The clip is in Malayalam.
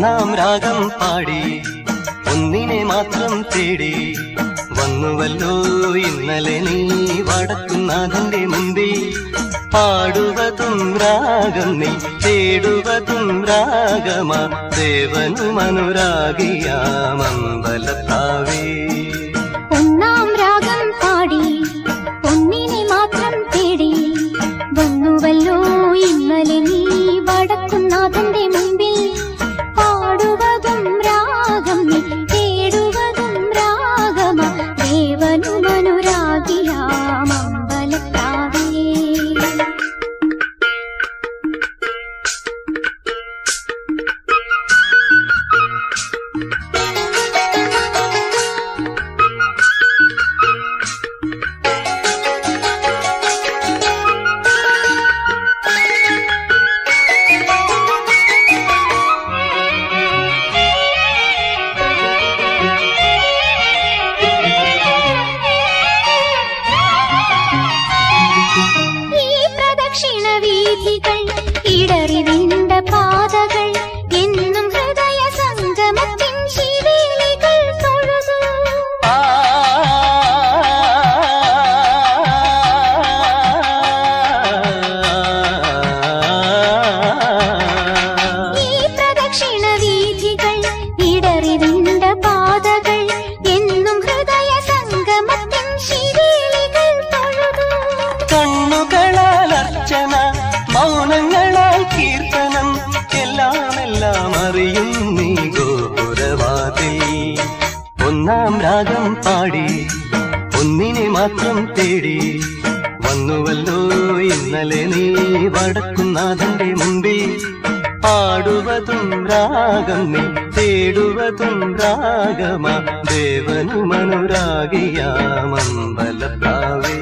ഒന്നാം രാഗം പാടി ഒന്നിനെ മാത്രം തേടി വന്നുവല്ലോ ഇന്നലെ നീ വടക്കുന്നാഥന്റെ മുമ്പിൽ. പാടുവതും രാഗം നീ തേടുവതും രാഗമാ ദേവനും അനുരാഗിയാമമ്പലത്താവേ. ഒന്നാം രാഗം പാടി ഒന്നിനെ മാത്രം തേടി വന്നുവല്ലോ ഇന്നലെ നീ വടക്കുന്നാഥന്റെ മുമ്പിൽ. പാടുവതും രാഗം നീ തേടുവതും രാഗമാ ദേവനും അനുരാഗിയാമമ്പലത്താവേ. വീഥികൾ ഇടറിവിണ്ട പാതകൾ എന്നും ഹൃദയ സംഗമത്തിൻ ശിവേലികൾ തൊഴുതു. ഈ പ്രദക്ഷിണ വീഥികൾ ഇടറിവിണ്ട പാതകൾ എന്നും ഹൃദയ സംഗമത്തിൻ ശിവേലികൾ തൊഴുതു. കണ്ണുകളാൽ അർച്ചന മൗനങ്ങളാൽ കീർത്തനം എല്ലാം അറിയും നീ ഗോപുരവാതിൽ. ഒന്നാം രാഗം പാടി ഒന്നിനെ മാത്രം തേടി വന്നുവല്ലോ ഇന്നലെ നീ വടക്കുന്നാഥന്റെ മുമ്പിൽ. പാടുവതും രാഗം നീ തേടുവതും രാഗമാ ദേവനും അനുരാഗിയാമമ്പലത്താവേ.